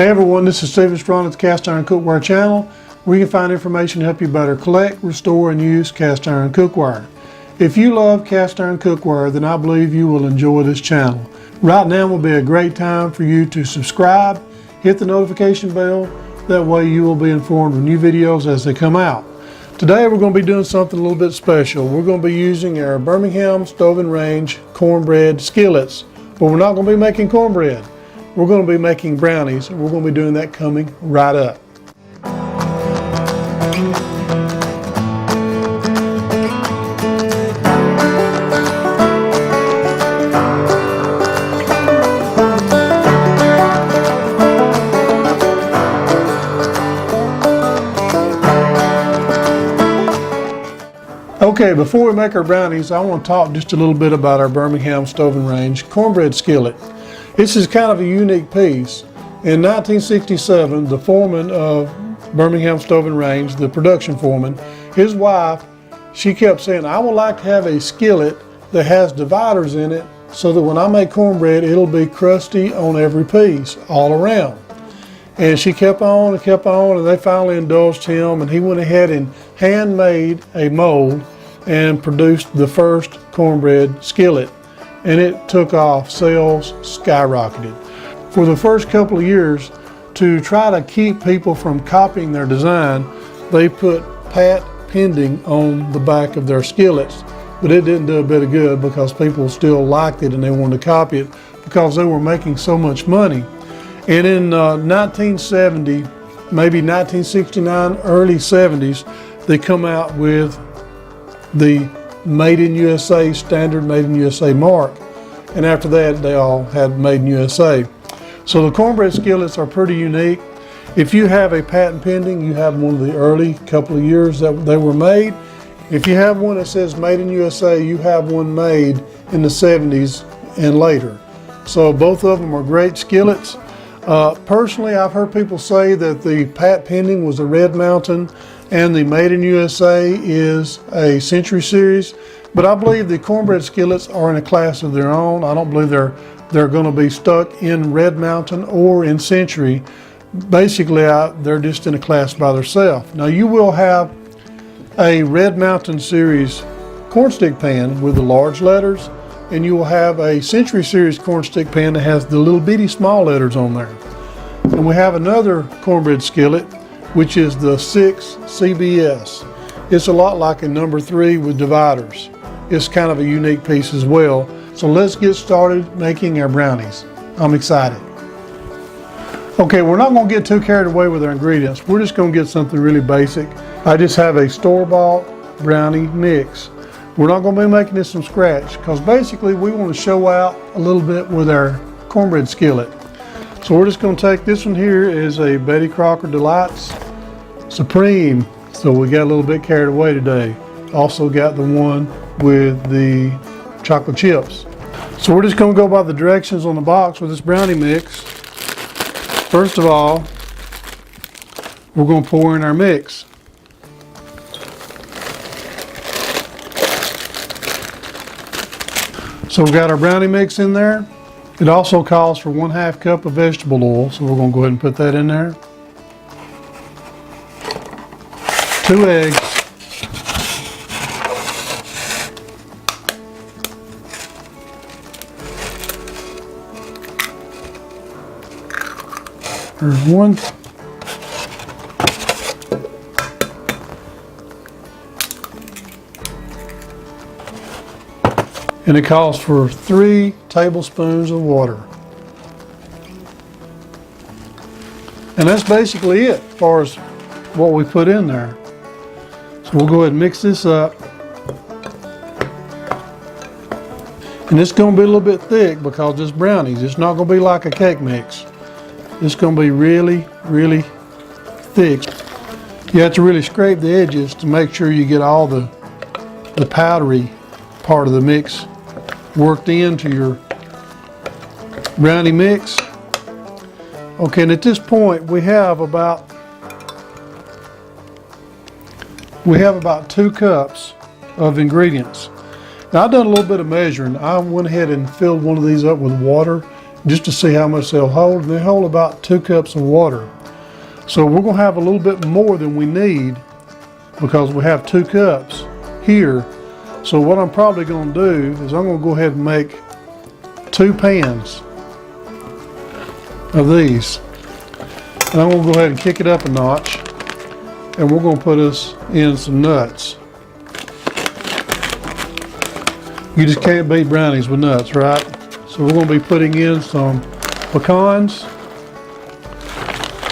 Hey everyone, this is Stephen Strong at the Cast Iron Cookware channel, where you can find information to help you better collect, restore, and use cast iron cookware. If you love cast iron cookware, then I believe you will enjoy this channel. Right now will be a great time for you to subscribe, hit the notification bell, that way you will be informed of new videos as they come out. Today we're going to be doing something a little bit special. We're going to be using our Birmingham stove and range cornbread skillets, but we're not going to be making cornbread. We're going to be making brownies, and we're going to be doing that coming right up. Okay, before we make our brownies, I want to talk just a little bit about our Birmingham stove and range cornbread skillet. This is kind of a unique piece. In 1967, the foreman of Birmingham Stove and Range, the production foreman, his wife, she kept saying, I would like to have a skillet that has dividers in it so that when I make cornbread, it'll be crusty on every piece all around. And she kept on, and they finally indulged him, and he went ahead and handmade a mold and produced the first cornbread skillet. And it took off. Sales skyrocketed. For the first couple of years, to try to keep people from copying their design, they put patent pending on the back of their skillets, but it didn't do a bit of good because people still liked it and they wanted to copy it because they were making so much money. And in 1970, maybe 1969, early 70s, they come out with the Made in USA standard Made in USA mark, and after that they all had Made in USA. So the cornbread skillets are pretty unique. If you have a patent pending, you have one of the early couple of years that they were made. If you have one that says Made in USA, you have one made in the 70s and later. So both of them are great skillets. Personally, I've heard people say that the patent pending was the Red Mountain and the Made in USA is a Century Series, but I believe the cornbread skillets are in a class of their own. I don't believe they're going to be stuck in Red Mountain or in Century. Basically, they're just in a class by themselves. Now you will have a Red Mountain Series cornstick pan with the large letters, and you will have a Century Series cornstick pan that has the little bitty small letters on there. And we have another cornbread skillet, which is the 6 CBS. It's a lot like a number 3 with dividers. It's kind of a unique piece as well. So let's get started making our brownies. I'm excited. Okay, we're not going to get too carried away with our ingredients. We're just going to get something really basic. I just have a store-bought brownie mix. We're not going to be making this from scratch because basically we want to show out a little bit with our cornbread skillet. So we're just going to take this one here is a Betty Crocker Delights Supreme. So we got a little bit carried away today. Also got the one with the chocolate chips. So we're just going to go by the directions on the box with this brownie mix. First of all, we're going to pour in our mix. So we've got our brownie mix in there. It also calls for 1/2 cup of vegetable oil, so we're going to go ahead and put that in there. 2 eggs. There's 1. And it calls for 3 tablespoons of water. And that's basically it as far as what we put in there. So we'll go ahead and mix this up. And it's going to be a little bit thick because it's brownies. It's not going to be like a cake mix. It's going to be really, really thick. You have to really scrape the edges to make sure you get all the powdery part of the mix worked into your brownie mix. Okay, and at this point we have about 2 cups of ingredients. Now I've done a little bit of measuring. I went ahead and filled one of these up with water just to see how much they'll hold. They hold about 2 cups of water. So we're gonna have a little bit more than we need because we have 2 cups here. So what I'm probably gonna do is I'm gonna go ahead and make 2 pans of these. And I'm gonna go ahead and kick it up a notch, and we're gonna put us in some nuts. You just can't beat brownies with nuts, right? So we're gonna be putting in some pecans.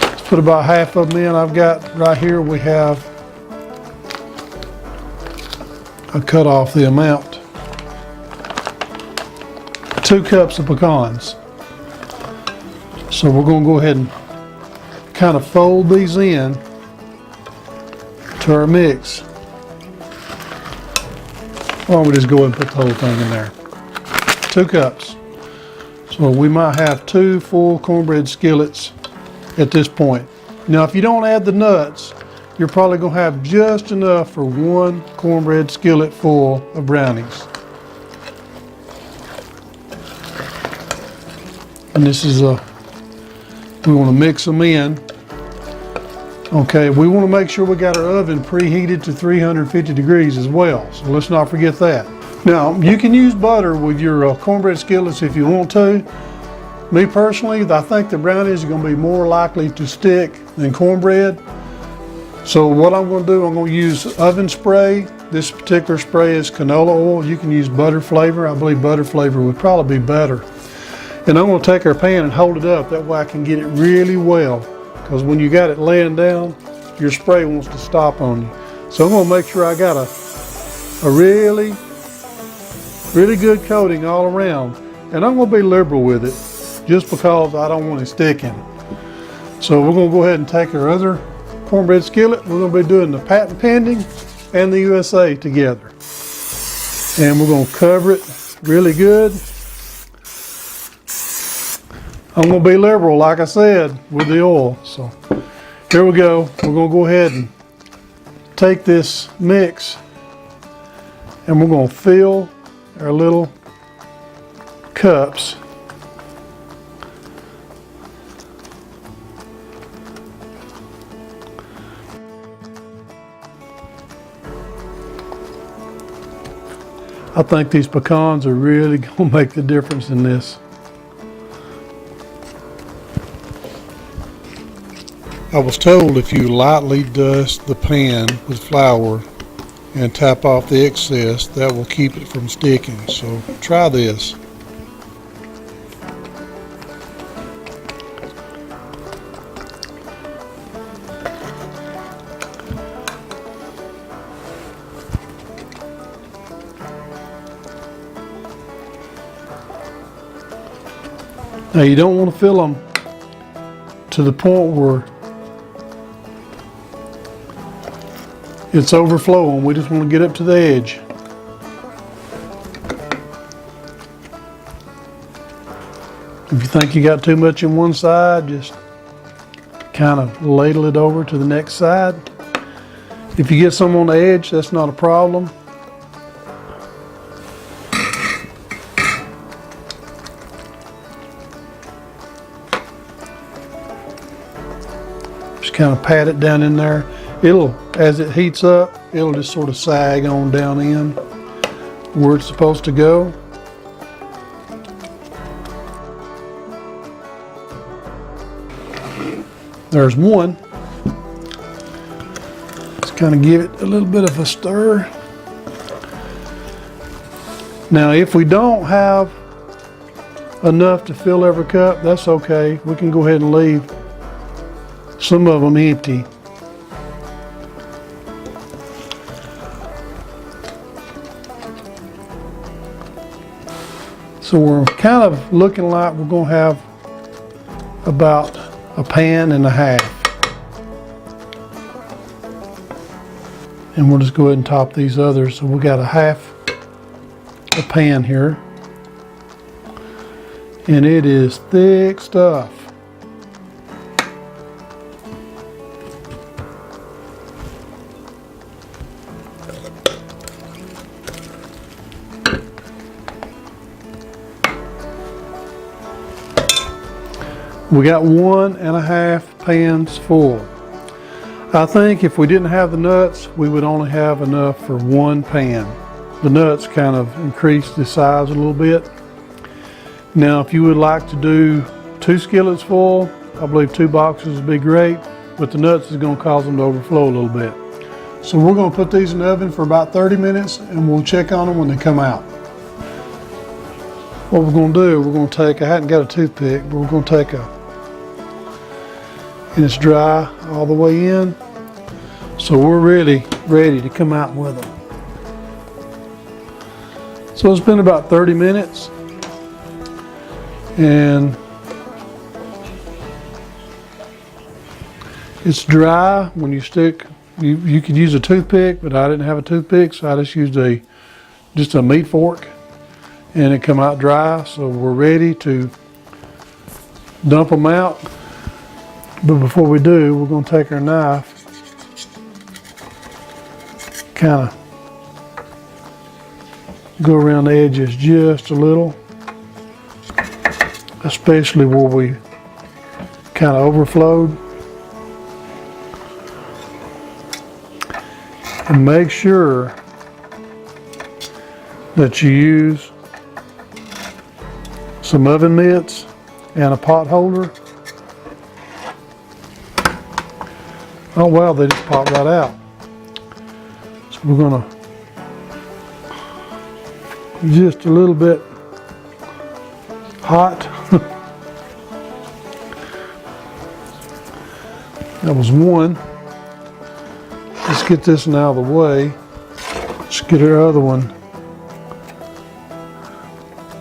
Let's put about half of them in. I've got right here, we have, I cut off the amount. 2 cups of pecans. So we're gonna go ahead and kind of fold these in to our mix. Why don't we just go ahead and put the whole thing in there. 2 cups. So we might have 2 full cornbread skillets at this point. Now if you don't add the nuts, you're probably gonna have just enough for 1 cornbread skillet full of brownies. And this is we wanna mix them in. Okay, we want to make sure we got our oven preheated to 350 degrees as well, so let's not forget that. Now, you can use butter with your cornbread skillets if you want to. Me personally, I think the brownies are going to be more likely to stick than cornbread. So what I'm going to do, I'm going to use oven spray. This particular spray is canola oil. You can use butter flavor. I believe butter flavor would probably be better. And I'm going to take our pan and hold it up. That way I can get it really well. Because when you got it laying down, your spray wants to stop on you. So I'm gonna make sure I got a really good coating all around. And I'm gonna be liberal with it just because I don't want it sticking. So we're gonna go ahead and take our other cornbread skillet. We're gonna be doing the patent pending and the USA together. And we're gonna cover it really good. I'm gonna be liberal, like I said, with the oil. So here we go. We're gonna go ahead and take this mix and we're gonna fill our little cups. I think these pecans are really gonna make the difference in this. I was told if you lightly dust the pan with flour and tap off the excess, that will keep it from sticking. So try this. Now you don't want to fill them to the point where it's overflowing. We just want to get up to the edge. If you think you got too much in one side, just kind of ladle it over to the next side. If you get some on the edge, that's not a problem. Just kind of pat it down in there. It'll, as it heats up, it'll just sort of sag on down in where it's supposed to go. There's one. Let's kind of give it a little bit of a stir. Now, if we don't have enough to fill every cup, that's okay. We can go ahead and leave some of them empty. So we're kind of looking like we're going to have about a pan and a half. And we'll just go ahead and top these others. So we got a half a pan here. And it is thick stuff. We got 1.5 pans full. I think if we didn't have the nuts, we would only have enough for 1 pan. The nuts kind of increase the size a little bit. Now, if you would like to do 2 skillets full, I believe 2 boxes would be great, but the nuts is going to cause them to overflow a little bit. So we're going to put these in the oven for about 30 minutes and we'll check on them when they come out. What we're going to do, we're going to take, I hadn't got a toothpick, but we're going to take and it's dry all the way in. So we're really ready to come out with them. So it's been about 30 minutes and it's dry. When you stick, you could use a toothpick, but I didn't have a toothpick, so I just used just a meat fork, and it come out dry. So we're ready to dump them out. But before we do, we're going to take our knife, kind of go around the edges just a little, especially where we kind of overflowed. And make sure that you use some oven mitts and a pot holder. Oh wow, they just pop right out. So we're gonna just a little bit hot. That was one. Let's get this one out of the way. Let's get our other one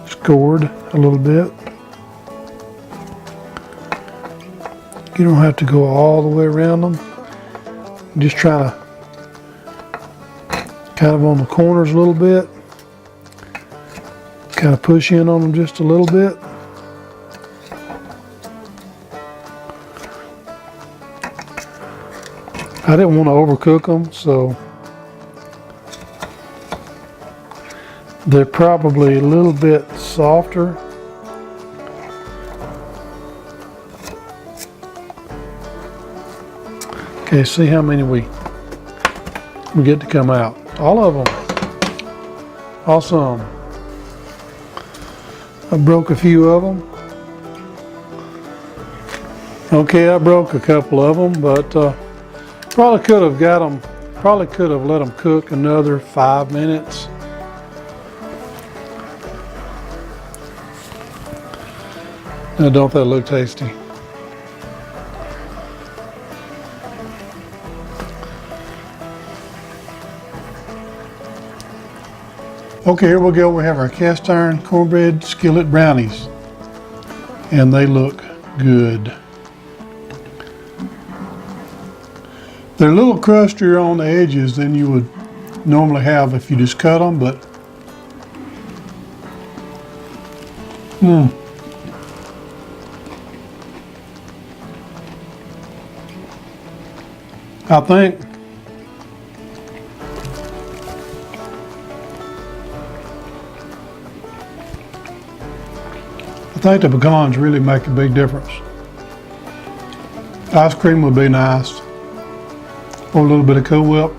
scored a little bit. You don't have to go all the way around them. Just try to kind of on the corners a little bit. Kind of push in on them just a little bit. I didn't want to overcook them, so they're probably a little bit softer. Okay, see how many we get to come out. All of them. Awesome. I broke a few of them. Okay, I broke a couple of them, but probably could have let them cook another 5 minutes. Now, don't that look tasty? Okay, here we go. We have our cast iron cornbread skillet brownies, and they look good. They're a little crustier on the edges than you would normally have if you just cut them, but I think the pecans really make a big difference. Ice cream would be nice, or a little bit of Cool Whip,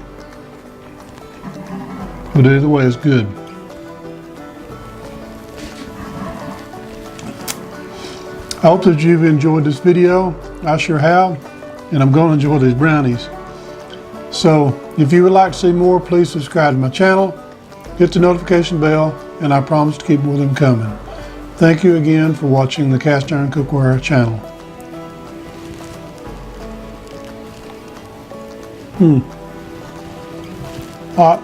but either way it's good. I hope that you've enjoyed this video. I sure have, and I'm going to enjoy these brownies. So if you would like to see more, please subscribe to my channel, hit the notification bell, and I promise to keep more of them coming. Thank you again for watching the Cast Iron Cookware channel. Hot.